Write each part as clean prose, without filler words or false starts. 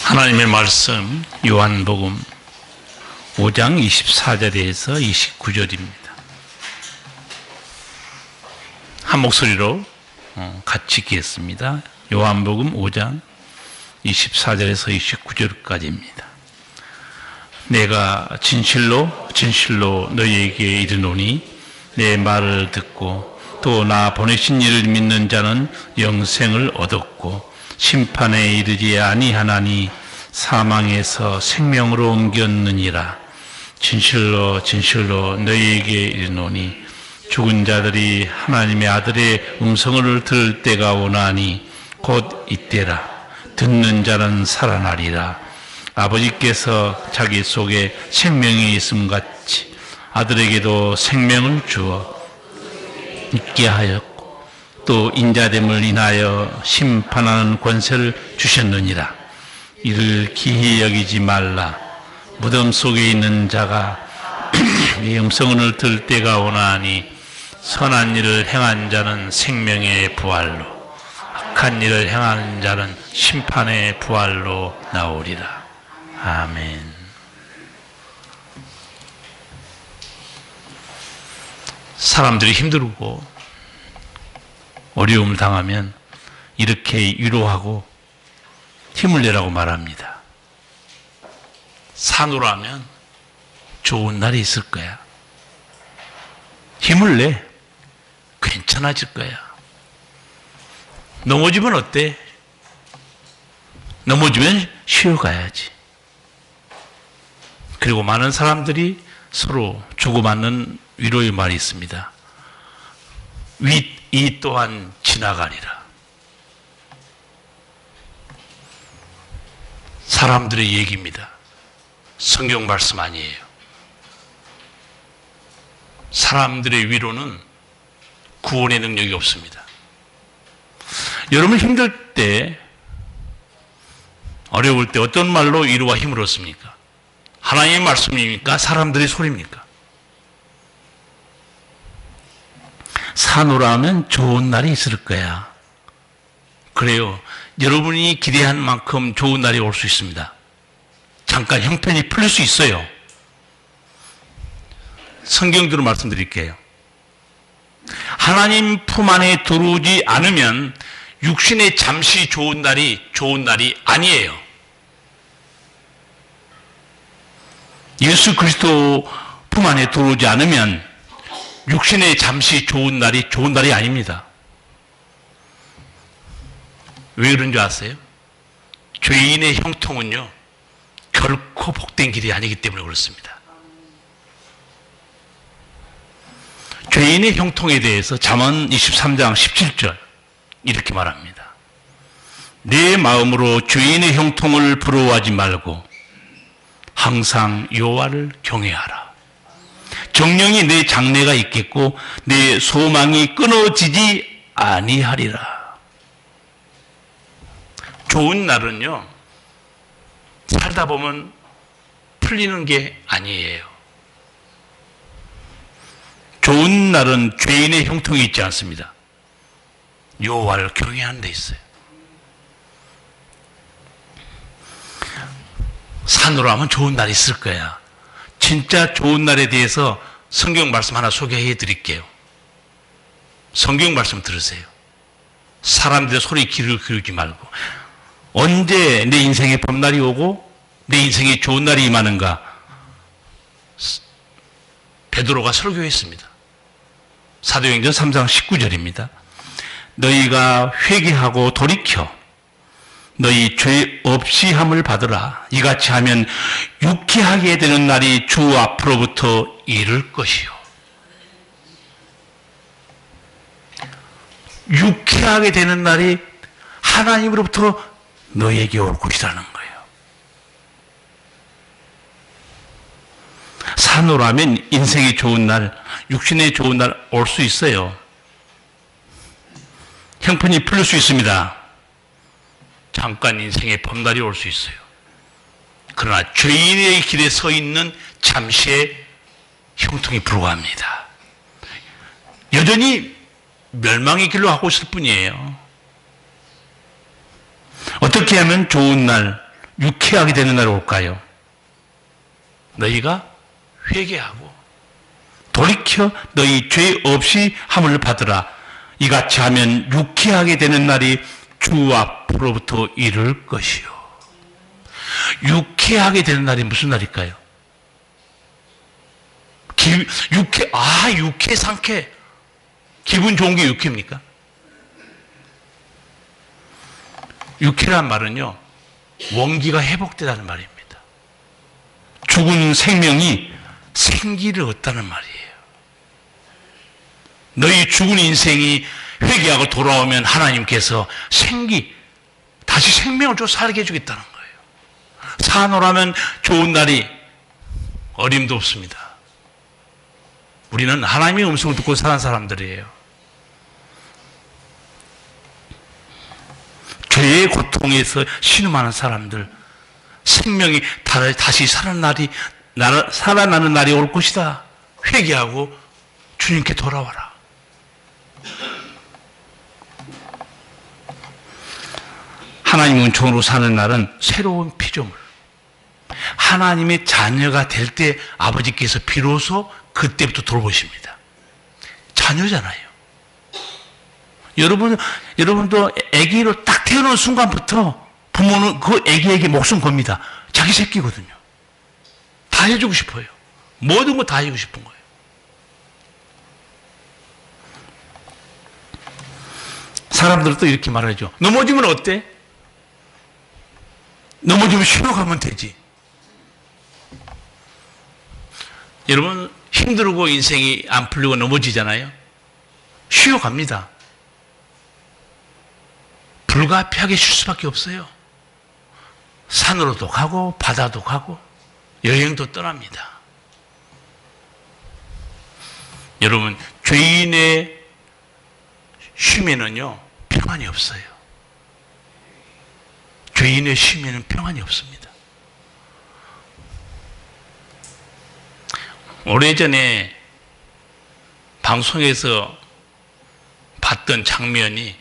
하나님의 말씀 요한복음 5장 24절에서 29절입니다. 한 목소리로 같이 읽겠습니다. 요한복음 5장 24절에서 29절까지입니다. 내가 진실로 너희에게 이르노니 내 말을 듣고 또 나 보내신 이를 믿는 자는 영생을 얻었고 심판에 이르지 아니하나니 사망에서 생명으로 옮겼느니라. 진실로 너희에게 이르노니 죽은 자들이 하나님의 아들의 음성을 들을 때가 오나니 곧 이때라. 듣는 자는 살아나리라. 아버지께서 자기 속에 생명이 있음 같이 아들에게도 생명을 주어 있게 하였고 또 인자됨을 인하여 심판하는 권세를 주셨느니라. 이를 기히 여기지 말라. 무덤 속에 있는 자가 이 음성을 들을 때가 오나니 선한 일을 행한 자는 생명의 부활로 악한 일을 행하는 자는 심판의 부활로 나오리라. 아멘. 사람들이 힘들고 어려움을 당하면 이렇게 위로하고 힘을 내라고 말합니다. 산으로하면 좋은 날이 있을 거야. 힘을 내. 괜찮아질 거야. 넘어지면 어때? 넘어지면 쉬어가야지. 그리고 많은 사람들이 서로 주고받는 위로의 말이 있습니다. 이 또한 지나가리라. 사람들의 얘기입니다. 성경 말씀 아니에요. 사람들의 위로는 구원의 능력이 없습니다. 여러분 힘들 때, 어려울 때 어떤 말로 위로와 힘을 얻습니까? 하나님의 말씀입니까? 사람들의 소리입니까? 산으로하면 좋은 날이 있을 거야. 그래요. 여러분이 기대한 만큼 좋은 날이 올 수 있습니다. 잠깐 형편이 풀릴 수 있어요. 성경대로 말씀드릴게요. 하나님 품 안에 들어오지 않으면 육신의 잠시 좋은 날이 아니에요. 예수 그리스도 품 안에 들어오지 않으면 육신의 잠시 좋은 날이 아닙니다. 왜 그런 줄 아세요? 죄인의 형통은요, 결코 복된 길이 아니기 때문에 그렇습니다. 죄인의 형통에 대해서 잠언 23장 17절 이렇게 말합니다. 내 마음으로 죄인의 형통을 부러워하지 말고 항상 여호와를 경외하라. 정령이 내 장래가 있겠고 내 소망이 끊어지지 아니하리라. 좋은 날은요, 살다 보면 풀리는 게 아니에요. 좋은 날은 죄인의 형통이 있지 않습니다. 여호와를 경외하는 데 있어요. 산으로 하면 좋은 날이 있을 거야. 진짜 좋은 날에 대해서 성경 말씀 하나 소개해 드릴게요. 성경 말씀 들으세요. 사람들의 소리에 귀를 기울이지 말고, 언제 내 인생의 봄날이 오고 내 인생의 좋은 날이 임하는가? 베드로가 설교했습니다. 사도행전 3장 19절입니다. 너희가 회개하고 돌이켜 너희 죄 없이 함을 받으라. 이같이 하면 유쾌하게 되는 날이 주 앞으로부터 이를 것이요. 유쾌하게 되는 날이 하나님으로부터 너에게 올 것이라는 거예요. 산으로 하면 인생이 좋은 날, 육신의 좋은 날 올 수 있어요. 형편이 풀릴 수 있습니다. 잠깐 인생의 봄날이 올 수 있어요. 그러나 죄인의 길에 서 있는 잠시의 형통이 불과합니다. 여전히 멸망의 길로 가고 있을 뿐이에요. 어떻게 하면 좋은 날, 유쾌하게 되는 날이 올까요? 너희가 회개하고 돌이켜 너희 죄 없이 함을 받으라. 이같이 하면 유쾌하게 되는 날이 주 앞으로부터 이를 것이요. 유쾌하게 되는 날이 무슨 날일까요? 유쾌 상쾌. 기분 좋은 게 유쾌입니까? 유쾌란 말은요, 원기가 회복되다는 말입니다. 죽은 생명이 생기를 얻다는 말이에요. 너희 죽은 인생이 회개하고 돌아오면 하나님께서 다시 생명을 줘 살게 해주겠다는 거예요. 사노라면 좋은 날이 어림도 없습니다. 우리는 하나님의 음성을 듣고 사는 사람들이에요. 죄의 고통에서 신음하는 사람들, 생명이 다시 살아나는 날이 올 것이다. 회개하고 주님께 돌아와라. 하나님 은총으로 사는 날은 새로운 피조물. 하나님의 자녀가 될 때 아버지께서 비로소 그때부터 돌보십니다. 자녀잖아요. 여러분도 아기로 딱 태어난 순간부터 부모는 그 아기에게 목숨 겁니다. 자기 새끼거든요. 다 해주고 싶어요. 모든 거 다 해주고 싶은 거예요. 사람들은 또 이렇게 말하죠. 넘어지면 어때? 넘어지면 쉬어가면 되지. 여러분, 힘들고 인생이 안 풀리고 넘어지잖아요. 쉬어갑니다. 불가피하게 쉴 수밖에 없어요. 산으로도 가고 바다도 가고 여행도 떠납니다. 여러분, 죄인의 쉼에는요 평안이 없어요. 죄인의 쉼에는 평안이 없습니다. 오래전에 방송에서 봤던 장면이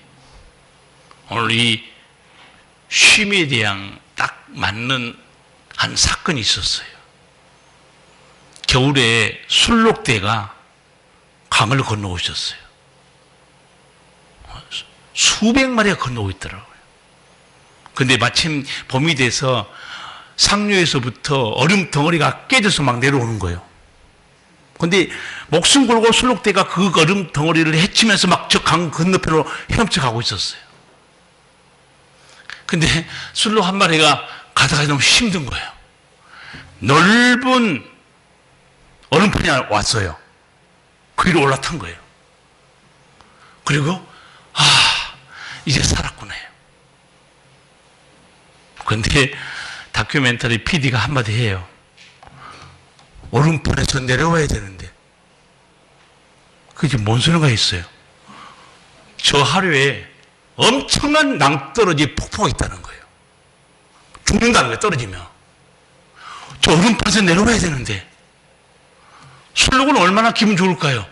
오늘 이 쉼에 대한 딱 맞는 한 사건이 있었어요. 겨울에 술록대가 강을 건너오셨어요. 수백 마리가 건너고 있더라고요. 근데 마침 봄이 돼서 상류에서부터 얼음 덩어리가 깨져서 막 내려오는 거예요. 근데 목숨 걸고 술록대가 그 얼음 덩어리를 헤치면서 막 저 강 건너편으로 헤엄쳐 가고 있었어요. 근데 술록 한 마리가 가다가 너무 힘든 거예요. 넓은 얼음판이 왔어요. 그 위로 올라탄 거예요. 그리고 이제 살았구나. 그런데 다큐멘터리 PD가 한마디 해요. 얼음판에서 내려와야 되는데 그게 뭔 소리가 있어요? 저 하류에 엄청난 낭떠러지 폭포가 있다는 거예요. 죽는다는 거예요. 떨어지면. 저 얼음판에서 내려와야 되는데 술록은 얼마나 기분 좋을까요?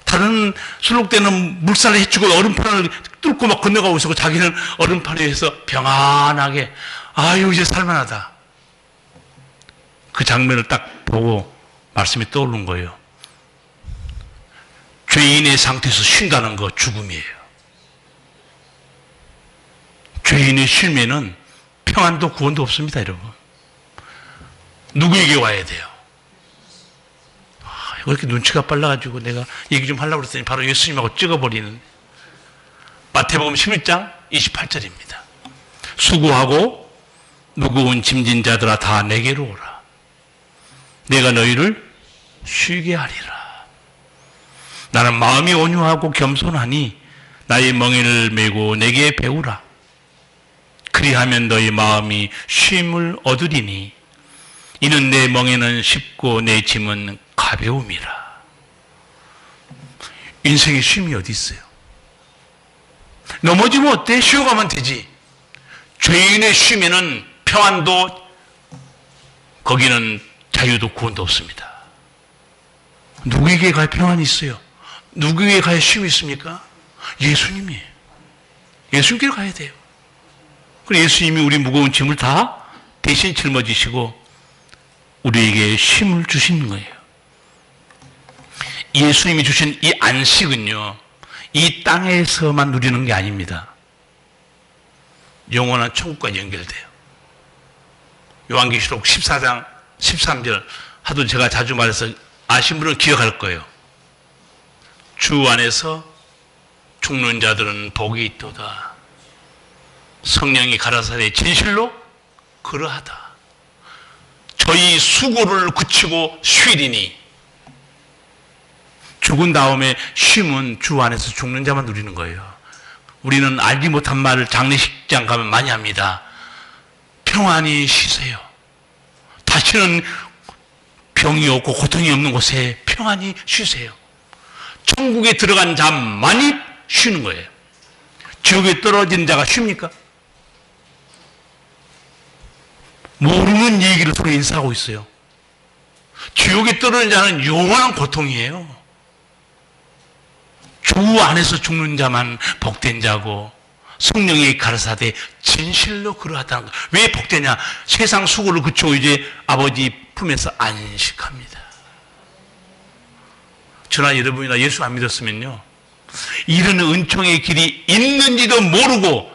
다른 술록대는 물살을 헤치고 얼음판을 뚫고 막 건너가고 있었고 자기는 얼음판 위에서 평안하게 아유 이제 살만하다. 그 장면을 딱 보고 말씀이 떠오른 거예요. 죄인의 상태에서 쉰다는 거 죽음이에요. 죄인의 쉼에는 평안도 구원도 없습니다, 여러분. 누구에게 와야 돼요? 왜 이렇게 눈치가 빨라가지고 내가 얘기 좀 하려고 그랬더니 바로 예수님하고 찍어버리는. 마태복음 11장 28절입니다. 수고하고 무거운 짐진 자들아 다 내게로 오라. 내가 너희를 쉬게 하리라. 나는 마음이 온유하고 겸손하니 나의 멍에를 메고 내게 배우라. 그리하면 너희 마음이 쉼을 얻으리니 이는 내 멍에는 쉽고 내 짐은 가벼움이라. 인생의 쉼이 어디 있어요? 넘어지면 어때? 쉬어가면 되지. 죄인의 쉼에는 평안도 거기는 자유도 구원도 없습니다. 누구에게 가야 평안이 있어요? 누구에게 가야 쉼이 있습니까? 예수님이에요. 예수님께 가야 돼요. 그리고 예수님이 우리 무거운 짐을 다 대신 짊어지시고 우리에게 쉼을 주시는 거예요. 예수님이 주신 이 안식은요, 이 땅에서만 누리는 게 아닙니다. 영원한 천국까지 연결돼요. 요한계시록 14장 13절 하도 제가 자주 말해서 아신 분은 기억할 거예요. 주 안에서 죽는 자들은 복이 있도다. 성령이 가라사대 진실로 그러하다. 저희 수고를 그치고 쉬리니. 죽은 다음에 쉼은 주 안에서 죽는 자만 누리는 거예요. 우리는 알지 못한 말을 장례식장 가면 많이 합니다. 평안히 쉬세요. 다시는 병이 없고 고통이 없는 곳에 평안히 쉬세요. 천국에 들어간 자만이 쉬는 거예요. 지옥에 떨어진 자가 쉽니까? 모르는 얘기를 서로 인사하고 있어요. 지옥에 떨어진 자는 영원한 고통이에요. 주 안에서 죽는 자만 복된 자고 성령이 가르사대 진실로 그러하다는 거예요. 왜 복되냐? 세상 수고를 그치고 이제 아버지 품에서 안식합니다. 저나 여러분이나 예수 안 믿었으면요, 이런 은총의 길이 있는지도 모르고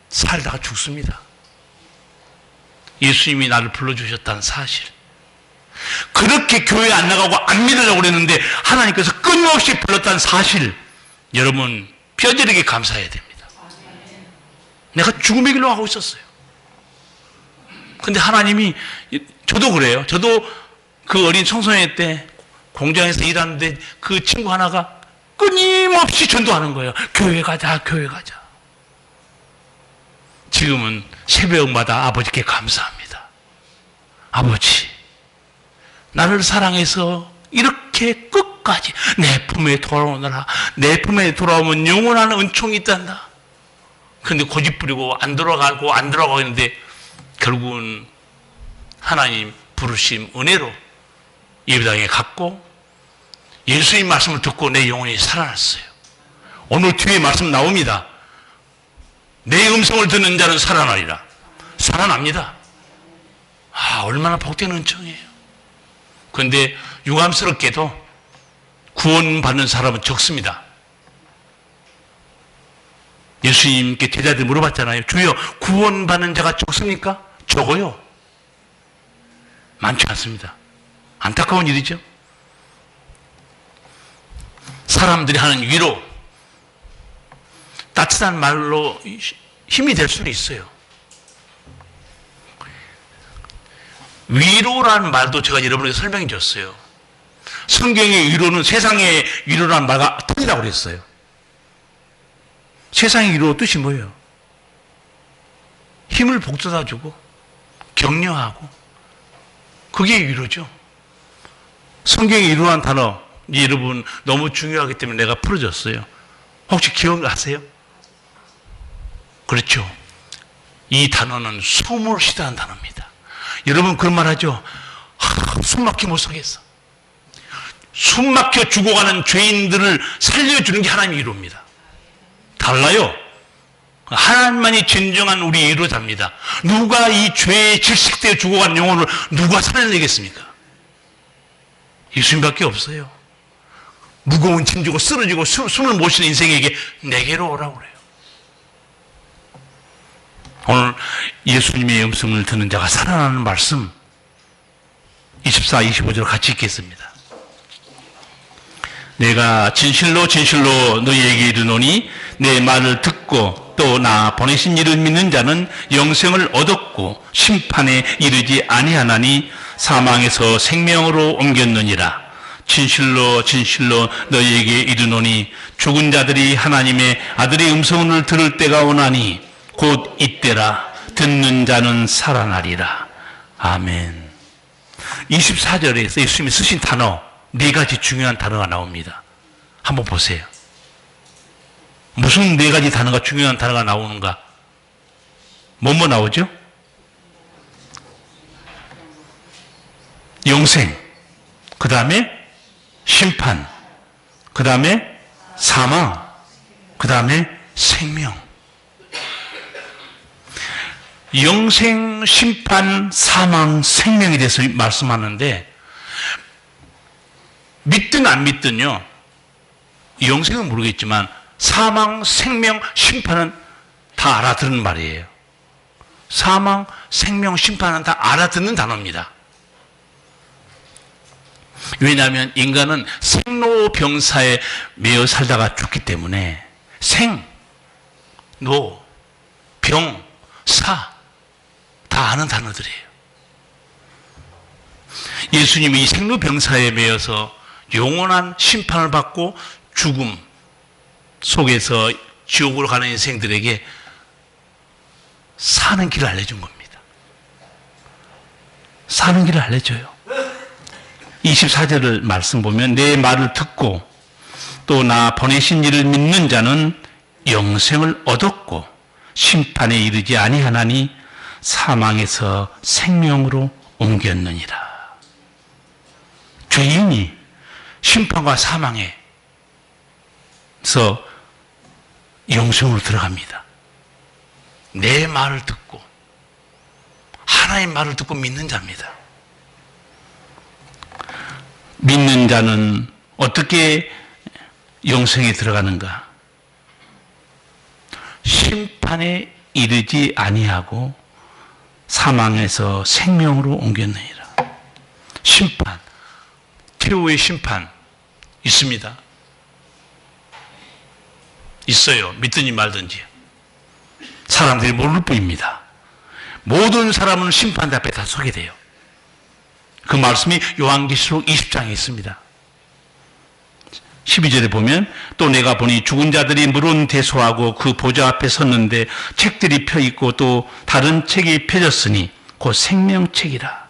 살다가 죽습니다. 예수님이 나를 불러주셨다는 사실, 그렇게 교회 안 나가고 안 믿으려고 그랬는데 하나님께서 끊임없이 불렀다는 사실, 여러분 뼈저리게 감사해야 됩니다. 내가 죽음의 길로 가고 있었어요. 근데 하나님이, 저도 그래요. 저도 그 어린 청소년 때 공장에서 일하는데 그 친구 하나가 끊임없이 전도하는 거예요. 교회 가자, 교회 가자. 지금은 새벽마다 아버지께 감사합니다. 아버지, 나를 사랑해서 이렇게 끝까지 내 품에 돌아오느라, 내 품에 돌아오면 영원한 은총이 있단다. 그런데 고집 부리고 안 돌아가고 안 들어가고 있는데 결국은 하나님 부르심 은혜로 예배당에 갔고 예수님 말씀을 듣고 내 영혼이 살아났어요. 오늘 뒤에 말씀 나옵니다. 내 음성을 듣는 자는 살아나리라. 살아납니다. 얼마나 복된 은총이에요. 그런데 유감스럽게도 구원받는 사람은 적습니다. 예수님께 제자들이 물어봤잖아요. 주여, 구원받는 자가 적습니까? 적어요. 많지 않습니다. 안타까운 일이죠. 사람들이 하는 위로, 따뜻한 말로 힘이 될 수는 있어요. 위로라는 말도 제가 여러분에게 설명해 줬어요. 성경의 위로는 세상의 위로라는 말과 틀리다고 그랬어요. 세상의 위로 뜻이 뭐예요? 힘을 북돋아주고 격려하고, 그게 위로죠. 성경의 위로라는 단어, 여러분 너무 중요하기 때문에 내가 풀어줬어요. 혹시 기억나세요? 그렇죠. 이 단어는 숨을 쉬다는 단어입니다. 여러분 그런 말 하죠. 숨 막혀 못 살겠어. 숨 막혀 죽어가는 죄인들을 살려주는 게 하나님의 위로입니다. 달라요. 하나님만이 진정한 우리 위로자입니다. 누가 이 죄에 질식되어 죽어가는 영혼을 누가 살려내겠습니까? 예수님밖에 없어요. 무거운 짐 지고 쓰러지고 숨을 못 쉬는 인생에게 내게로 오라고 그래요. 오늘 예수님의 음성을 듣는 자가 살아나는 말씀 24, 25절 같이 읽겠습니다. 내가 진실로 진실로 너희에게 이르노니 내 말을 듣고 또 나 보내신 이를 믿는 자는 영생을 얻었고 심판에 이르지 아니하나니 사망에서 생명으로 옮겼느니라. 진실로 진실로 너희에게 이르노니 죽은 자들이 하나님의 아들의 음성을 들을 때가 오나니 곧 이때라. 듣는 자는 살아나리라. 아멘. 24절에서 예수님이 쓰신 단어, 네 가지 중요한 단어가 나옵니다. 한번 보세요. 무슨 네 가지 단어가 중요한 단어가 나오는가? 뭐뭐 나오죠? 영생, 그 다음에 심판, 그 다음에 사망, 그 다음에 생명. 영생, 심판, 사망, 생명에 대해서 말씀하는데 믿든 안 믿든요. 영생은 모르겠지만 사망, 생명, 심판은 다 알아듣는 말이에요. 사망, 생명, 심판은 다 알아듣는 단어입니다. 왜냐하면 인간은 생로병사에 매여 살다가 죽기 때문에 생, 노, 병, 사 다 아는 단어들이에요. 예수님이 이 생로병사에 매여서 영원한 심판을 받고 죽음 속에서 지옥으로 가는 인생들에게 사는 길을 알려준 겁니다. 사는 길을 알려줘요. 24절을 말씀 보면 내 말을 듣고 또 나 보내신 이를 믿는 자는 영생을 얻었고 심판에 이르지 아니하나니 사망에서 생명으로 옮겼느니라. 죄인이 심판과 사망에서 영생으로 들어갑니다. 내 말을 듣고 하나님의 말을 듣고 믿는 자입니다. 믿는 자는 어떻게 영생에 들어가는가? 심판에 이르지 아니하고 사망에서 생명으로 옮겼느니라. 심판, 최후의 심판 있습니다. 있어요. 믿든지 말든지. 사람들이 모를 뿐입니다. 모든 사람은 심판 앞에 다 서게 돼요. 그 말씀이 요한계시록 20장에 있습니다. 12절에 보면 또 내가 보니 죽은 자들이 물은 대소하고 그 보좌 앞에 섰는데 책들이 펴있고 또 다른 책이 펴졌으니 곧 생명책이라.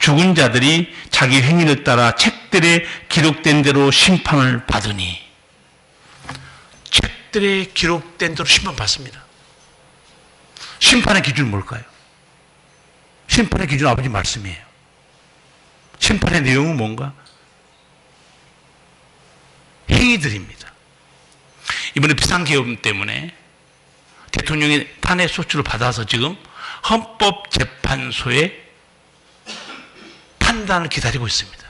죽은 자들이 자기 행위를 따라 책들에 기록된 대로 심판을 받으니, 책들에 기록된 대로 심판받습니다. 심판의 기준은 뭘까요? 심판의 기준은 아버지 말씀이에요. 심판의 내용은 뭔가? 행위들입니다. 이번에 비상계엄 때문에 대통령이 탄핵 소추를 받아서 지금 헌법재판소의 판단을 기다리고 있습니다.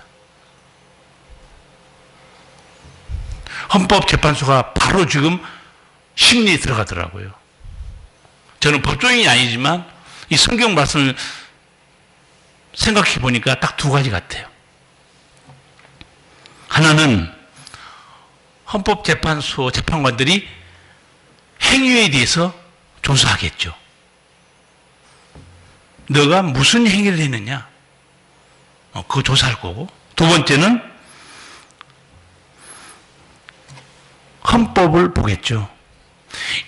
헌법재판소가 바로 지금 심리에 들어가더라고요. 저는 법조인이 아니지만 이 성경 말씀을 생각해 보니까 딱 두 가지 같아요. 하나는 헌법재판소 재판관들이 행위에 대해서 조사하겠죠. 너가 무슨 행위를 했느냐? 그거 조사할 거고. 두 번째는 헌법을 보겠죠.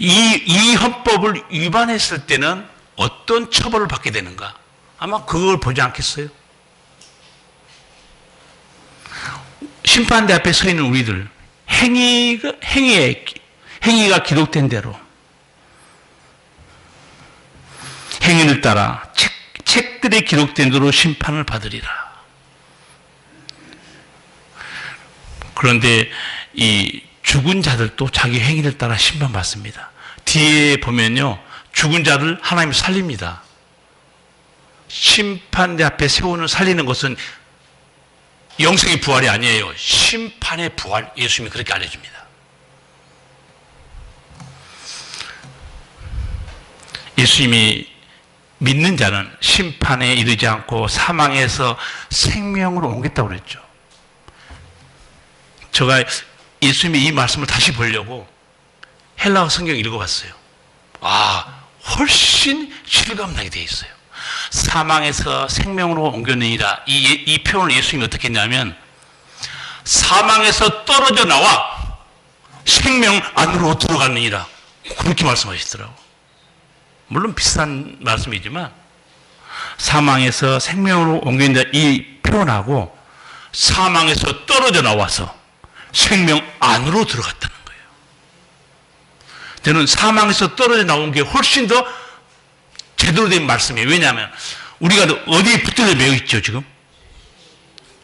이 헌법을 위반했을 때는 어떤 처벌을 받게 되는가? 아마 그걸 보지 않겠어요? 심판대 앞에 서 있는 우리들, 행위가 기록된 대로 행위를 따라 책들에 기록된 대로 심판을 받으리라. 그런데 이 죽은 자들도 자기 행위를 따라 심판받습니다. 뒤에 보면요, 죽은 자를 하나님이 살립니다. 심판대 앞에 세우는 살리는 것은 영생의 부활이 아니에요. 심판의 부활, 예수님이 그렇게 알려줍니다. 예수님이 믿는 자는 심판에 이르지 않고 사망에서 생명으로 옮겼다고 그랬죠. 제가 예수님이 이 말씀을 다시 보려고 헬라어 성경 읽어봤어요. 훨씬 실감나게 되어 있어요. 사망에서 생명으로 옮겼느니라. 이 표현을 예수님이 어떻게 했냐면, 사망에서 떨어져 나와 생명 안으로 들어갔느니라. 그렇게 말씀하시더라고요. 물론 비슷한 말씀이지만, 사망에서 생명으로 옮겼느니라 이 표현하고 사망에서 떨어져 나와서 생명 안으로 들어갔다는 거예요. 저는 사망에서 떨어져 나온 게 훨씬 더 제대로 된 말씀이에요. 왜냐하면 우리가 어디에 붙들려 매여 있죠, 지금?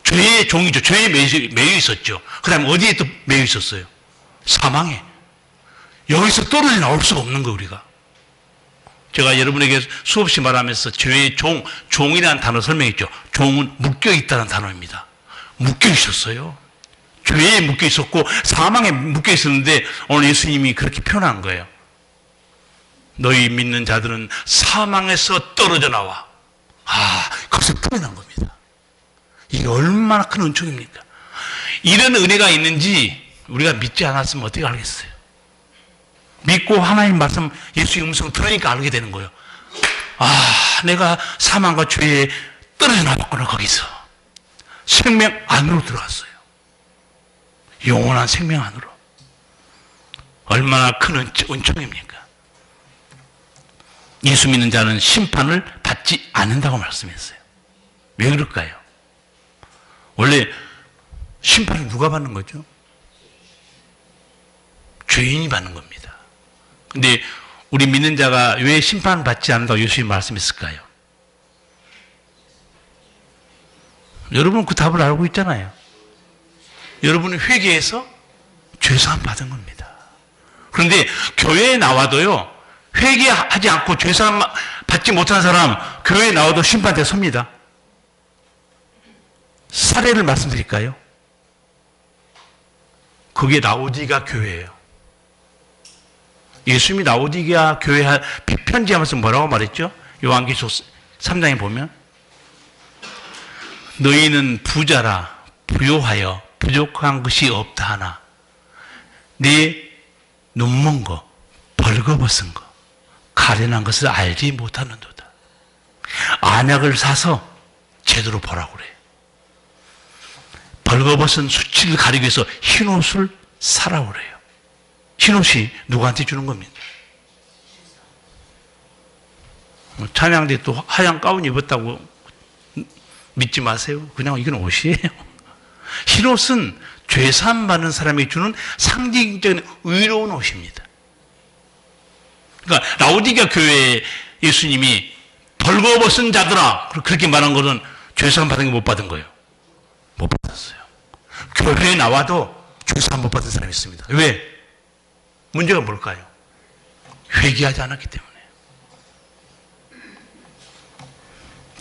죄의 종이죠. 죄에 매여 있었죠. 그 다음에 어디에 또 매여 있었어요? 사망에. 여기서 떨어져 나올 수가 없는 거예요, 우리가. 제가 여러분에게 수없이 말하면서 죄의 종이라는 단어 설명했죠. 종은 묶여있다는 단어입니다. 묶여있었어요. 죄에 묶여있었고 사망에 묶여있었는데 오늘 예수님이 그렇게 표현한 거예요. 너희 믿는 자들은 사망에서 떨어져 나와. 거기서 풀어난 겁니다. 이게 얼마나 큰 은총입니까? 이런 은혜가 있는지 우리가 믿지 않았으면 어떻게 알겠어요? 믿고 하나님 말씀, 예수의 음성 들으니까 알게 되는 거예요. 내가 사망과 죄에 떨어져 나왔구나. 거기서 생명 안으로 들어갔어요. 영원한 생명 안으로. 얼마나 큰 은총입니까? 예수 믿는 자는 심판을 받지 않는다고 말씀했어요. 왜 그럴까요? 원래 심판을 누가 받는 거죠? 죄인이 받는 겁니다. 근데 우리 믿는 자가 왜 심판을 받지 않는다고 예수님이 말씀했을까요? 여러분은 그 답을 알고 있잖아요. 여러분은 회개해서 죄사함 받은 겁니다. 그런데 교회에 나와도요, 회개하지 않고 죄사함 받지 못한 사람, 교회에 나와도 심판대 섭니다. 사례를 말씀드릴까요? 그게 라오디게아 교회예요. 예수님이 라오디게아 교회 편지하면서 뭐라고 말했죠? 요한계시록 3장에 보면 너희는 부자라 부요하여 부족한 것이 없다 하나 네 눈먼 거 벌거벗은 거 가련한 것을 알지 못하는도다. 안약을 사서 제대로 보라고 그래요. 벌거벗은 수치를 가리기 위해서 흰옷을 사라고 그래요. 흰옷이 누구한테 주는 겁니다. 찬양대 또 하얀 가운 입었다고 믿지 마세요. 그냥 이건 옷이에요. 흰옷은 죄사함 받는 사람에게 주는 상징적인 의로운 옷입니다. 그러니까 라오디게아 교회에 예수님이 벌거벗은 자들아 그렇게 말한 것은 죄사함 받은 게 못 받은 거예요. 못 받았어요. 교회에 나와도 죄사함 못 받은 사람이 있습니다. 왜? 문제가 뭘까요? 회개하지 않았기 때문에.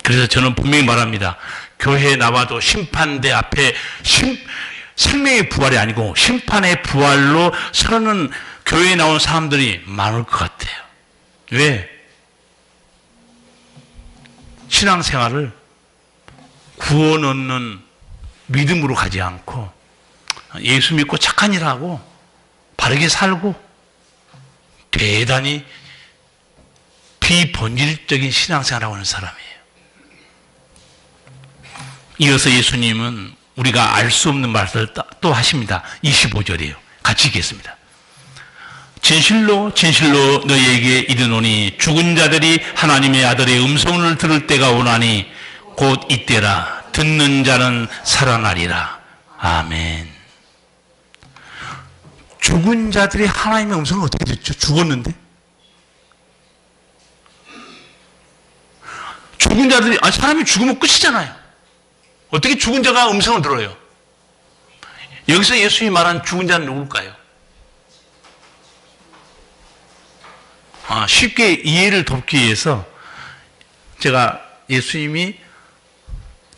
그래서 저는 분명히 말합니다. 교회에 나와도 심판대 앞에 생명의 부활이 아니고 심판의 부활로 서는 교회에 나온 사람들이 많을 것 같아요. 왜? 신앙생활을 구원 얻는 믿음으로 가지 않고 예수 믿고 착한 일 하고 바르게 살고 대단히 비본질적인 신앙생활을 하는 사람이에요. 이어서 예수님은 우리가 알 수 없는 말을 또 하십니다. 25절이에요. 같이 읽겠습니다. 진실로 진실로 너희에게 이르노니 죽은 자들이 하나님의 아들의 음성을 들을 때가 오나니 곧 이때라. 듣는 자는 살아나리라. 아멘. 죽은 자들이 하나님의 음성을 어떻게 듣죠? 죽었는데? 죽은 자들이, 사람이 죽으면 끝이잖아요. 어떻게 죽은 자가 음성을 들어요? 여기서 예수님이 말한 죽은 자는 누굴까요? 쉽게 이해를 돕기 위해서 제가 예수님이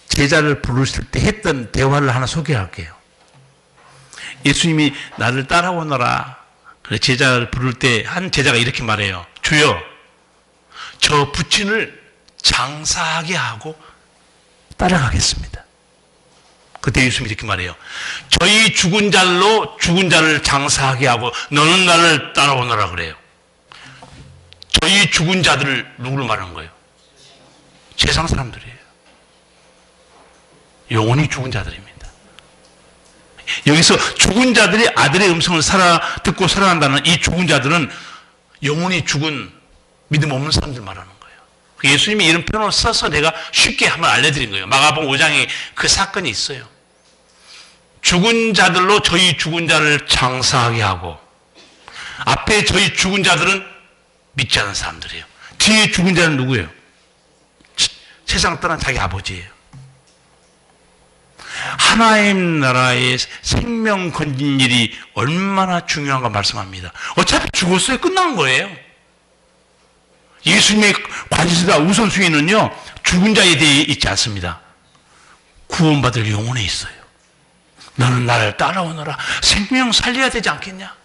제자를 부르실 때 했던 대화를 하나 소개할게요. 예수님이 나를 따라오너라. 그래 제자를 부를 때 한 제자가 이렇게 말해요. 주여, 저 부친을 장사하게 하고 따라가겠습니다. 그때 예수님이 이렇게 말해요. 저희 죽은 자로 죽은 자를 장사하게 하고 너는 나를 따라오너라 그래요. 저희 죽은 자들을 누구를 말하는 거예요? 세상 사람들이에요. 영원히 죽은 자들입니다. 여기서 죽은 자들이 아들의 음성을 듣고 살아난다는 이 죽은 자들은 영원히 죽은 믿음 없는 사람들 말하는 거예요. 예수님이 이런 표현을 써서 내가 쉽게 한번 알려드린 거예요. 마가복음 5장에 그 사건이 있어요. 죽은 자들로 저희 죽은 자를 장사하게 하고 앞에 저희 죽은 자들은 믿지 않은 사람들이에요. 뒤에 죽은 자는 누구예요? 세상 떠난 자기 아버지예요. 하나님 나라의 생명 건진 일이 얼마나 중요한가 말씀합니다. 어차피 죽었어요. 끝난 거예요. 예수님의 관심사 우선순위는요, 죽은 자에 대해 있지 않습니다. 구원받을 영혼에 있어요. 너는 나를 따라오너라. 생명 살려야 되지 않겠냐?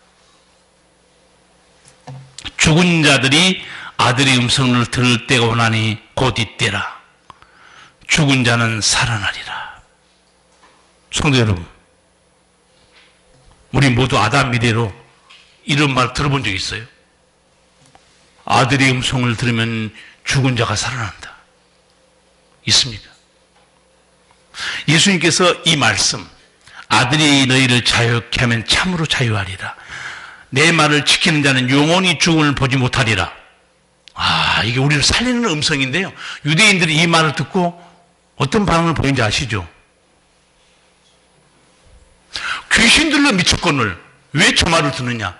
죽은 자들이 아들의 음성을 들을 때가 오나니 곧 이때라. 죽은 자는 살아나리라. 성도 여러분, 우리 모두 아담 미래로 이런 말 들어본 적 있어요? 아들의 음성을 들으면 죽은 자가 살아난다. 있습니까? 예수님께서 이 말씀, 아들이 너희를 자유케 하면 참으로 자유하리라. 내 말을 지키는 자는 영원히 죽음을 보지 못하리라. 이게 우리를 살리는 음성인데요. 유대인들이 이 말을 듣고 어떤 반응을 보이는지 아시죠? 귀신들로 미쳤거늘 왜 저 말을 듣느냐?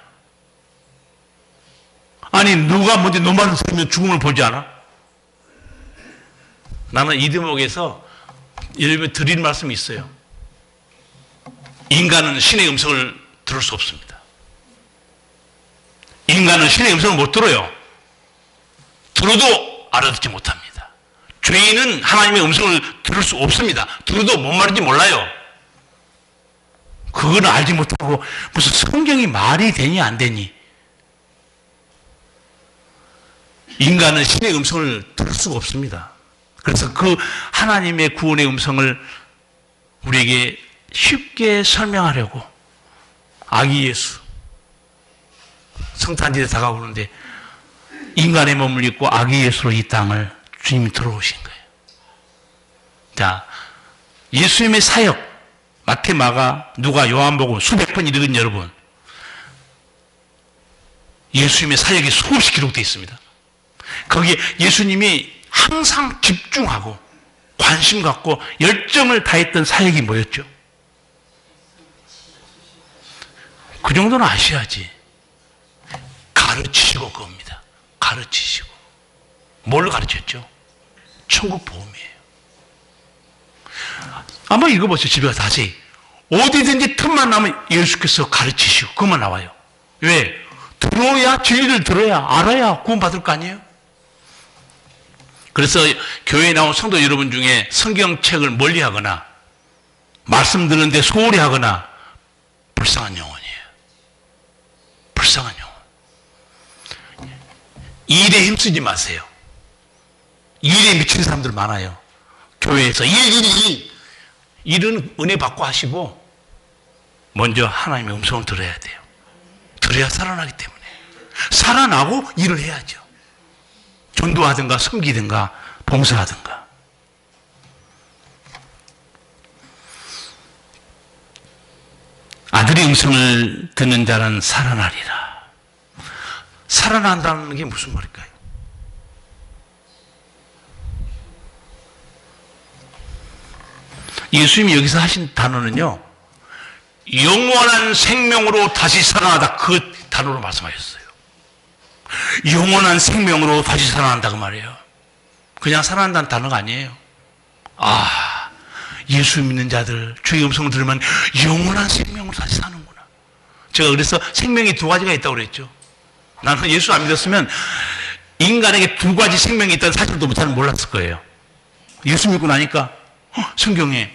아니, 누가 먼저 너 말을 들으면 죽음을 보지 않아? 나는 이 대목에서 여러분 드릴 말씀이 있어요. 인간은 신의 음성을 들을 수 없습니다. 인간은 신의 음성을 못 들어요. 들어도 알아듣지 못합니다. 죄인은 하나님의 음성을 들을 수 없습니다. 들어도 뭔 말인지 몰라요. 그거는 알지 못하고 무슨 성경이 말이 되니 안 되니. 인간은 신의 음성을 들을 수가 없습니다. 그래서 그 하나님의 구원의 음성을 우리에게 쉽게 설명하려고 아기 예수 성탄절에 다가오는데 인간의 몸을 입고 아기 예수로 이 땅을 주님이 들어오신 거예요. 자, 예수님의 사역, 마태, 마가, 누가, 요한복음 수백 번 읽은 여러분, 예수님의 사역이 수없이 기록되어 있습니다. 거기에 예수님이 항상 집중하고 관심 갖고 열정을 다했던 사역이 뭐였죠? 그 정도는 아셔야지. 가르치시고 겁니다. 가르치시고. 뭘 가르쳤죠? 천국 복음이에요. 한번 읽어보세요. 집에 가서 다시. 어디든지 틈만 나면 예수께서 가르치시고 그만 나와요. 왜? 들어야, 진리를 들어야, 알아야 구원받을 거 아니에요? 그래서 교회에 나온 성도 여러분 중에 성경책을 멀리 하거나 말씀 듣는데 소홀히 하거나 불쌍한 영혼이에요. 불쌍한 영혼. 일에 힘쓰지 마세요. 일에 미치는 사람들 많아요. 교회에서 일은 은혜 받고 하시고 먼저 하나님의 음성을 들어야 돼요. 들어야 살아나기 때문에. 살아나고 일을 해야죠. 전도하든가 섬기든가 봉사하든가. 아들의 음성을 듣는 자는 살아나리라. 살아난다는 게 무슨 말일까요? 예수님이 여기서 하신 단어는요, 영원한 생명으로 다시 살아나다, 그 단어로 말씀하셨어요. 영원한 생명으로 다시 살아난다고 말이에요. 그냥 살아난다는 단어가 아니에요. 예수 믿는 자들 주의 음성을 들으면 영원한 생명으로 다시 사는구나. 제가 그래서 생명이 두 가지가 있다고 그랬죠. 나는 예수 안 믿었으면 인간에게 두 가지 생명이 있다는 사실도 잘 몰랐을 거예요. 예수 믿고 나니까 성경에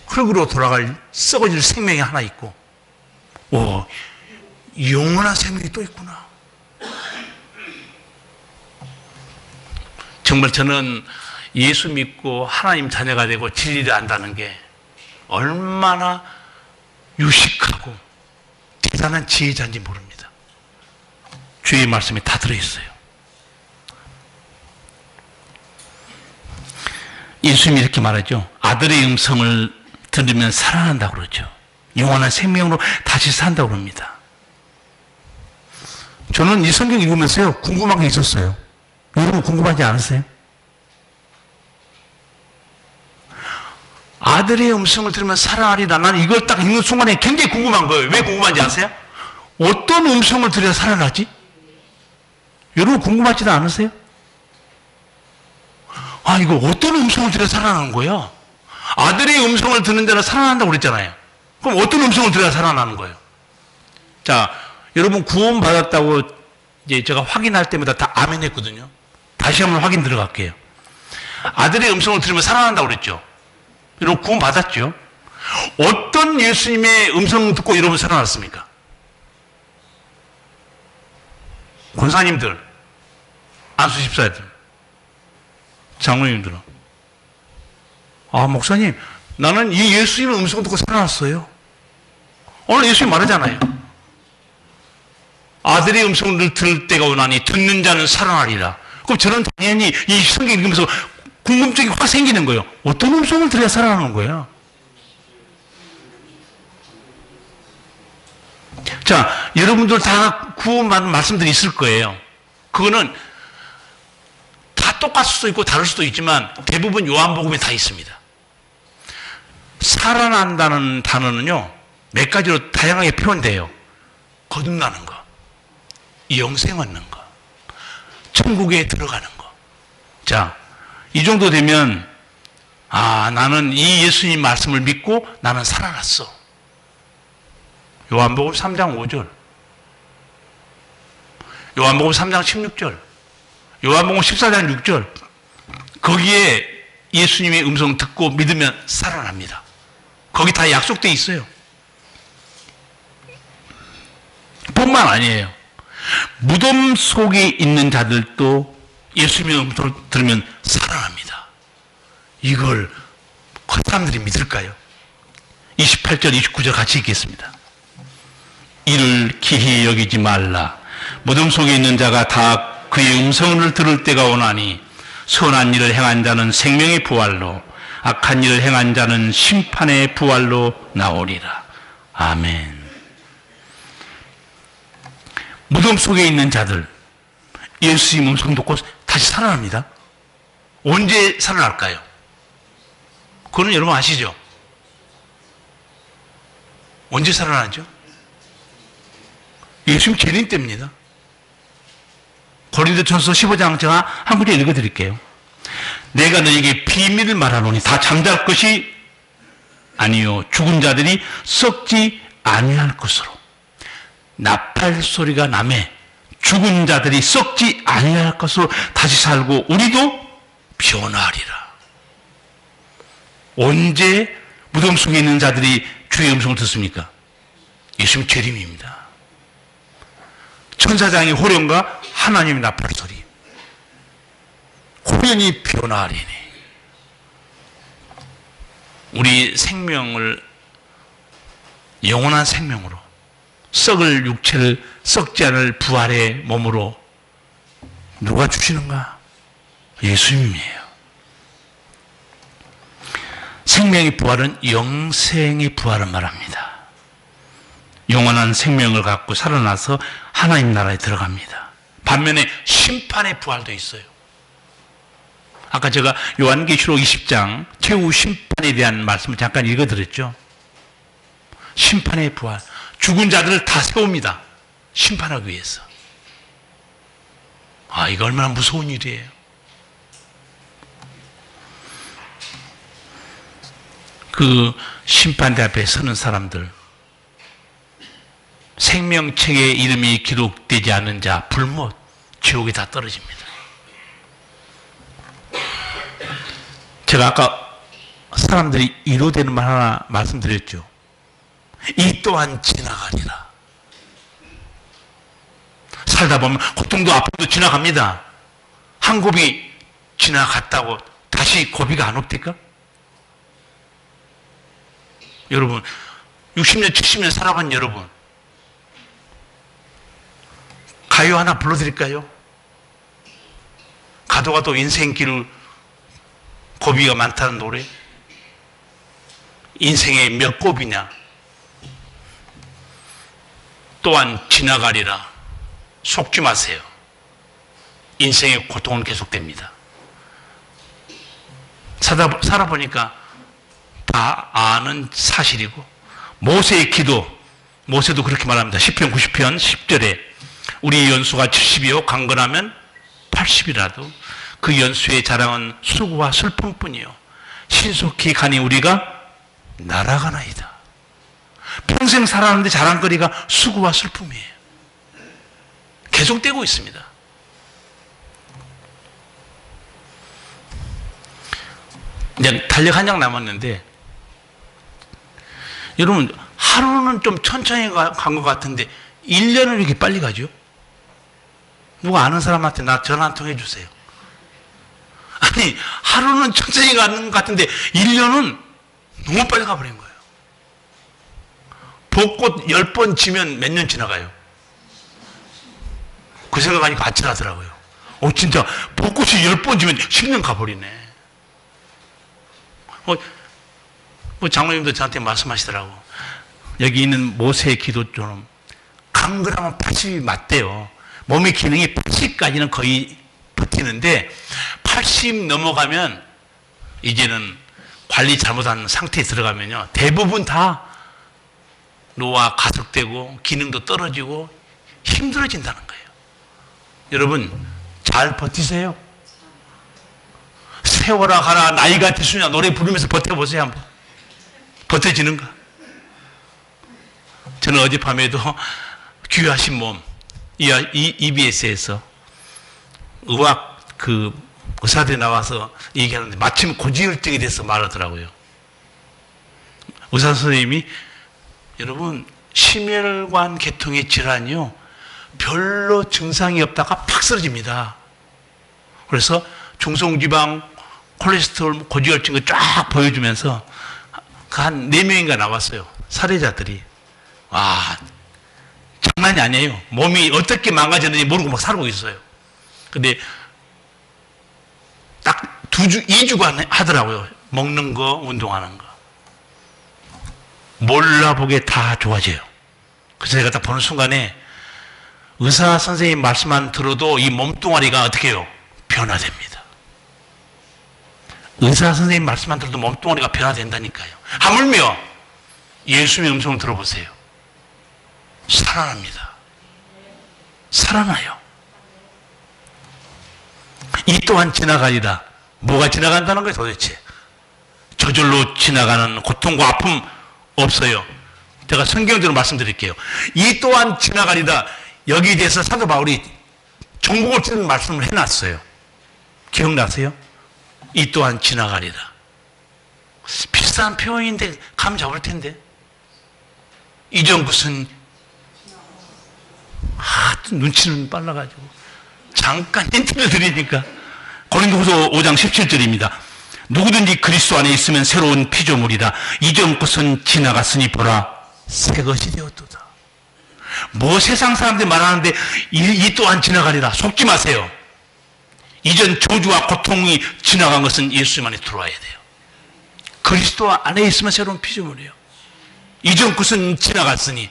흙으로 돌아갈 썩어질 생명이 하나 있고, 영원한 생명이 또 있구나. 정말 저는 예수 믿고 하나님 자녀가 되고 진리를 안다는 게 얼마나 유식하고 대단한 지혜자인지 모릅니다. 주의 말씀이 다 들어있어요. 예수님이 이렇게 말하죠. 아들의 음성을 들으면 살아난다고 그러죠. 영원한 생명으로 다시 산다고 그럽니다. 저는 이 성경 읽으면서요, 궁금한 게 있었어요. 여러분 궁금하지 않으세요? 아들의 음성을 들으면 살아나리라. 나는 이걸 딱 읽는 순간에 굉장히 궁금한 거예요. 왜 궁금한지 아세요? 어떤 음성을 들어야 살아나지? 여러분 궁금하지도 않으세요? 이거 어떤 음성을 들어야 살아나는 거야? 아들의 음성을 듣는 자는 살아난다고 그랬잖아요. 그럼 어떤 음성을 들어야 살아나는 거예요? 자, 여러분 구원받았다고 이제 제가 확인할 때마다 다 아멘 했거든요. 다시 한번 확인 들어갈게요. 아들의 음성을 들으면 살아난다고 그랬죠. 여러분 구원 받았죠. 어떤 예수님의 음성 듣고 여러분 살아났습니까? 권사님들, 안수 집사들, 장로님들은 목사님 나는 이 예수님의 음성 듣고 살아났어요. 오늘 예수님 말하잖아요. 아들의 음성을 들을 때가 오나니 듣는 자는 살아나리라. 그럼 저는 당연히 이 성경 읽으면서 궁금증이 확 생기는 거예요. 어떤 음성을 들어야 살아나는 거예요? 자, 여러분들 다 구원받은 말씀들이 있을 거예요. 그거는 다 똑같을 수도 있고 다를 수도 있지만 대부분 요한복음에 다 있습니다. 살아난다는 단어는요, 몇 가지로 다양하게 표현돼요. 거듭나는 거, 영생 얻는 거, 천국에 들어가는 거. 자, 이 정도 되면 나는 이 예수님 말씀을 믿고 나는 살아났어. 요한복음 3장 5절, 요한복음 3장 16절, 요한복음 14장 6절, 거기에 예수님의 음성 듣고 믿으면 살아납니다. 거기 다 약속되어 있어요. 뿐만 아니에요. 무덤 속에 있는 자들도 예수님의 음성을 들으면 살아납니다. 이걸 사람들이 믿을까요? 28절, 29절 같이 읽겠습니다. 이를 기히 여기지 말라. 무덤 속에 있는 자가 다 그의 음성을 들을 때가 오나니 선한 일을 행한 자는 생명의 부활로, 악한 일을 행한 자는 심판의 부활로 나오리라. 아멘. 무덤 속에 있는 자들, 예수님 음성 듣고 다시 살아납니다. 언제 살아날까요? 그거는 여러분 아시죠? 언제 살아나죠? 예수님 재림 때입니다. 고린도전서 15장 제가 한 구절 읽어드릴게요. 내가 너에게 비밀을 말하노니 다 잠잘 것이 아니요 죽은 자들이 썩지 아니할 것으로. 나팔 소리가 나매 죽은 자들이 썩지 아니할 것으로 다시 살고 우리도 변화하리라. 언제 무덤 속에 있는 자들이 주의 음성을 듣습니까? 예수님 재림입니다. 천사장의 호령과 하나님의 나팔 소리. 호련히 변화하리니. 우리 생명을 영원한 생명으로, 썩을 육체를 썩지 않을 부활의 몸으로 누가 주시는가? 예수님이에요. 생명의 부활은 영생의 부활을 말합니다. 영원한 생명을 갖고 살아나서 하나님 나라에 들어갑니다. 반면에 심판의 부활도 있어요. 아까 제가 요한계시록 20장 최후 심판에 대한 말씀을 잠깐 읽어드렸죠. 심판의 부활. 죽은 자들을 다 세웁니다. 심판하기 위해서. 이거 얼마나 무서운 일이에요. 그 심판대 앞에 서는 사람들, 생명책에 이름이 기록되지 않은 자, 불못, 지옥에 다 떨어집니다. 제가 아까 사람들이 이로되는 말 하나 말씀드렸죠. 이 또한 지나가리라. 살다 보면 고통도 아픔도 지나갑니다. 한 고비 지나갔다고 다시 고비가 안 없을까? 여러분, 60년, 70년 살아간 여러분, 가요 하나 불러드릴까요? 가도 가도 인생길 고비가 많다는 노래. 인생의 몇 고비냐? 또한 지나가리라. 속지 마세요. 인생의 고통은 계속됩니다. 살아보니까 다 아는 사실이고, 모세의 기도, 모세도 그렇게 말합니다. 시편 90편 10절에 우리 연수가 70이요 강건하면 80이라도 그 연수의 자랑은 수고와 슬픔뿐이요 신속히 가니 우리가 날아가나이다. 평생 살았는데 자랑거리가 수고와 슬픔이에요. 계속되고 있습니다. 이제 달력 한 장 남았는데, 여러분, 하루는 좀 천천히 간 것 같은데, 1년은 이렇게 빨리 가죠? 누가 아는 사람한테 나 전화 한 통 해주세요. 아니, 하루는 천천히 가는 것 같은데, 1년은 너무 빨리 가버린 거예요. 벚꽃 10번 지면 몇 년 지나가요? 그 생각하니까 아찔하더라고요. 진짜, 벚꽃이 10번 지면 10년 가버리네. 장로님도 저한테 말씀하시더라고. 여기 있는 모세의 기도처럼 강건하면 80이 맞대요. 몸의 기능이 80까지는 거의 버티는데 80 넘어가면 이제는 관리 잘못한 상태에 들어가면요, 대부분 다 노화 가속되고 기능도 떨어지고 힘들어진다는 거예요. 여러분, 잘 버티세요. 세월아 가라 나이가 들수냐 노래 부르면서 버텨보세요. 한번 버텨지는가? 저는 어젯밤에도 귀하신 몸 EBS에서 의학 의사들이 나와서 얘기하는데 마침 고지혈증이 돼서 말하더라고요. 의사 선생님이, 여러분, 심혈관 계통의 질환이요, 별로 증상이 없다가 팍 쓰러집니다. 그래서 중성지방, 콜레스테롤, 고지혈증을 쫙 보여주면서 한 4명인가 나왔어요. 사례자들이. 와, 장난이 아니에요. 몸이 어떻게 망가졌는지 모르고 막 살고 있어요. 근데 딱 2주간 하더라고요. 먹는 거, 운동하는 거. 몰라보게 다 좋아져요. 그래서 제가 딱 보는 순간에 의사 선생님 말씀만 들어도 이 몸뚱아리가 어떻게 해요? 변화됩니다. 의사 선생님 말씀만 들어도 몸뚱아리가 변화된다니까요. 하물며 예수님의 음성을 들어보세요. 살아납니다. 살아나요. 이 또한 지나가리라. 뭐가 지나간다는 거예요 도대체? 저절로 지나가는 고통과 아픔 없어요. 제가 성경적으로 말씀드릴게요. 이 또한 지나가리라. 여기에 대해서 사도 바울이 종국을 찌는 말씀을 해놨어요. 기억나세요? 이 또한 지나가리라. 비슷한 표현인데 감 잡을 텐데. 이전 것은 눈치는 빨라가지고 잠깐 힌트를 드리니까 고린도후서 5장 17절입니다. 누구든지 그리스도 안에 있으면 새로운 피조물이다. 이전 것은 지나갔으니 보라 새 것이 되었도다. 뭐 세상 사람들이 말하는데 이 또한 지나가리라. 속지 마세요. 이전 저주와 고통이 지나간 것은 예수님 안에 들어와야 돼요. 그리스도 안에 있으면 새로운 피조물이에요. 이전 것은 지나갔으니.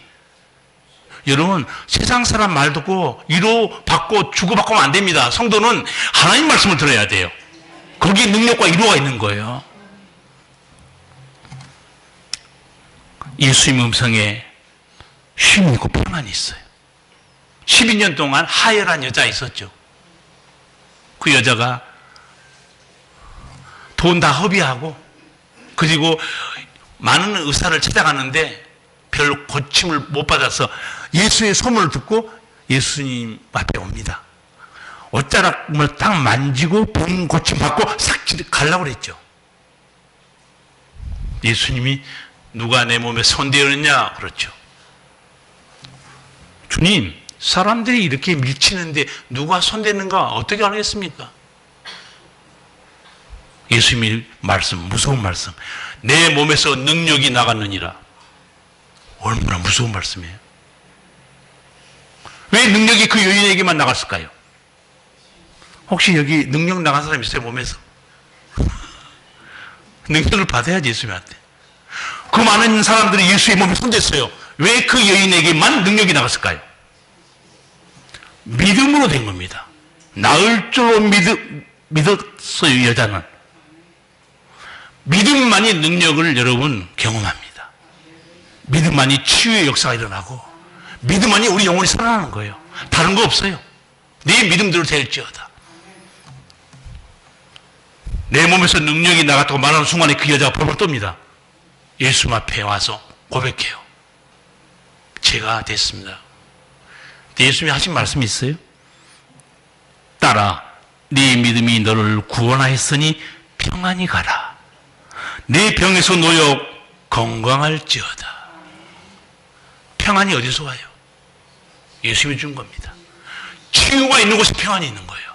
여러분, 세상 사람 말 듣고 위로받고 주고받고 하면 안 됩니다. 성도는 하나님 말씀을 들어야 돼요. 거기에 능력과 위로가 있는 거예요. 예수님 음성에 쉼이 있고 평안이 있어요. 12년 동안 하혈한 여자 있었죠. 그 여자가 돈 다 허비하고 그리고 많은 의사를 찾아가는데 별 고침을 못 받아서 예수의 소문을 듣고 예수님 앞에 옵니다. 옷자락을 딱 만지고 본 고침 받고 싹 가려고 그랬죠. 예수님이 누가 내 몸에 손대었느냐? 그렇죠. 주님, 사람들이 이렇게 밀치는데 누가 손대는가 어떻게 알겠습니까? 예수님이 말씀, 무서운 말씀. 내 몸에서 능력이 나갔느니라. 얼마나 무서운 말씀이에요. 왜 능력이 그 여인에게만 나갔을까요? 혹시 여기 능력 나간 사람 있어요, 몸에서? 능력을 받아야지, 예수님한테. 그 많은 사람들이 예수의 몸에 손댔어요. 왜 그 여인에게만 능력이 나갔을까요? 믿음으로 된 겁니다. 나을 줄로 믿었어요, 여자는. 믿음만이 능력을 여러분 경험합니다. 믿음만이 치유의 역사가 일어나고 믿음만이 우리 영혼이 살아나는 거예요. 다른 거 없어요. 네 믿음대로 될지어다. 내 몸에서 능력이 나갔다고 말하는 순간에 그 여자가 벌벌 떱니다. 예수 앞에 와서 고백해요. 제가 됐습니다. 예수님이 하신 말씀이 있어요. 딸아, 네 믿음이 너를 구원하였으니 평안히 가라. 내 병에서 놓여 건강할지어다. 평안이 어디서 와요? 예수님이 준 겁니다. 치유가 있는 곳에 평안이 있는 거예요.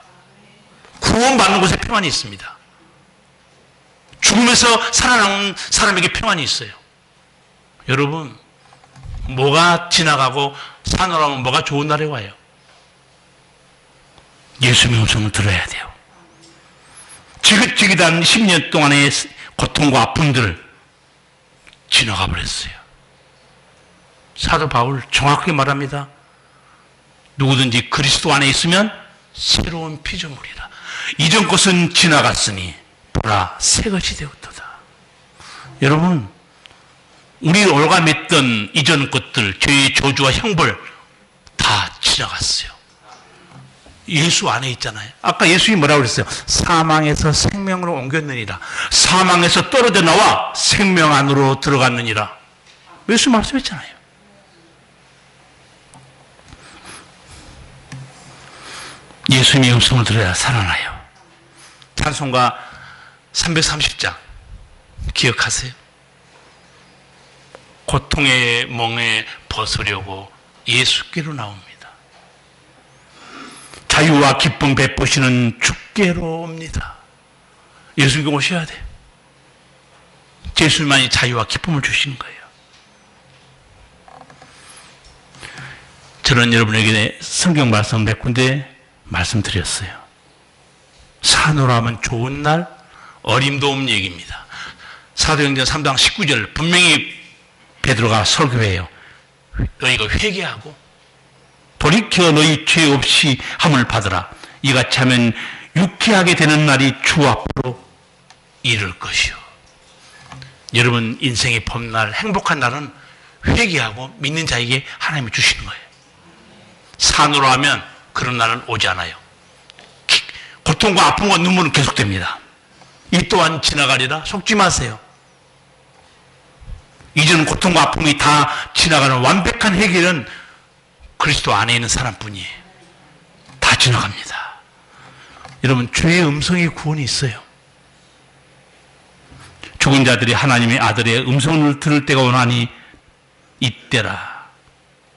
구원받는 곳에 평안이 있습니다. 죽으면서 살아남은 사람에게 평안이 있어요. 여러분, 뭐가 지나가고 사노라면 뭐가 좋은 날에 와요? 예수님의 음성을 들어야 돼요. 지긋지긋한 10년 동안의 고통과 아픔들을 지나가 버렸어요. 사도 바울 정확하게 말합니다. 누구든지 그리스도 안에 있으면 새로운 피조물이라. 이전 것은 지나갔으니 보라 새 것이 되었도다. 여러분, 우리 올가맸던 이전 것들, 죄의 저주와 형벌 다 지나갔어요. 예수 안에 있잖아요. 아까 예수님이 뭐라고 그랬어요? 사망에서 생명으로 옮겼느니라. 사망에서 떨어져 나와 생명 안으로 들어갔느니라. 예수 말씀했잖아요. 예수님의 음성을 들어야 살아나요. 찬송가 330장 기억하세요? 고통의 멍에 벗으려고 예수께로 나옵니다. 자유와 기쁨 베푸시는 주께로 옵니다. 예수님께 오셔야 돼요. 예수님만이 자유와 기쁨을 주시는 거예요. 저는 여러분에게 성경 말씀 몇 군데 말씀드렸어요. 사노라면 좋은 날, 어림도 없는 얘기입니다. 사도행전 3장 19절 분명히 베드로가 설교해요. 너희가 회개하고 돌이켜 너희 죄 없이 함을 받으라. 이같이 하면 유쾌하게 되는 날이 주 앞으로 이를 것이요. 여러분 인생의 봄날, 행복한 날은 회개하고 믿는 자에게 하나님이 주시는 거예요. 산으로 하면 그런 날은 오지 않아요. 고통과 아픔과 눈물은 계속됩니다. 이 또한 지나가리라. 속지 마세요. 이전 고통과 아픔이 다 지나가는 완벽한 해결은 그리스도 안에 있는 사람뿐이에요. 다 지나갑니다. 여러분, 주의 음성의 구원이 있어요. 죽은 자들이 하나님의 아들의 음성을 들을 때가 오나니 이때라.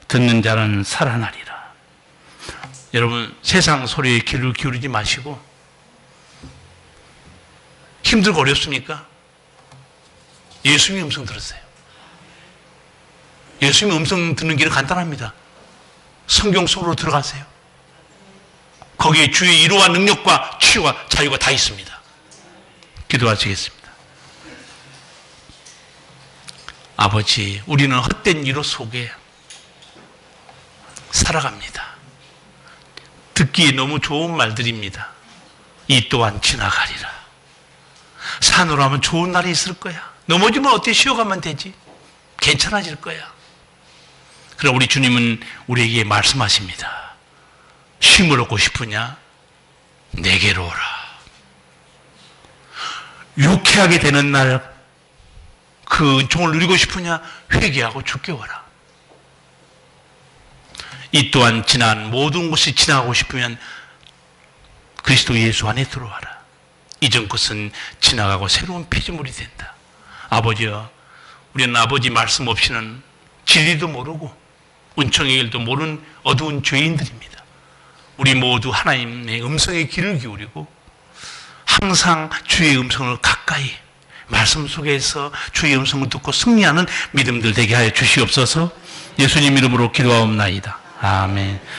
듣는 자는 살아나리라. 여러분, 세상 소리에 귀를 기울이지 마시고, 힘들고 어렵습니까? 예수님의 음성 들으세요. 예수님의 음성 듣는 길은 간단합니다. 성경 속으로 들어가세요. 거기에 주의 이로와 능력과 치유와 자유가 다 있습니다. 기도하시겠습니다. 아버지, 우리는 헛된 이로 속에 살아갑니다. 듣기에 너무 좋은 말들입니다. 이 또한 지나가리라. 산으로 하면 좋은 날이 있을 거야. 넘어지면 어때? 쉬어가면 되지. 괜찮아질 거야. 그럼 우리 주님은 우리에게 말씀하십니다. 쉼을 얻고 싶으냐? 내게로 오라. 유쾌하게 되는 날, 그 은총을 누리고 싶으냐? 회개하고 주께 오라. 이 또한 지난 모든 것이 지나가고 싶으면 그리스도 예수 안에 들어와라. 이전 것은 지나가고 새로운 피조물이 된다. 아버지여, 우리는 아버지 말씀 없이는 진리도 모르고 은총의 길도 모르는 어두운 죄인들입니다. 우리 모두 하나님의 음성에 귀를 기울이고 항상 주의 음성을 가까이 말씀 속에서 주의 음성을 듣고 승리하는 믿음들 되게 하여 주시옵소서. 예수님 이름으로 기도하옵나이다. 아멘.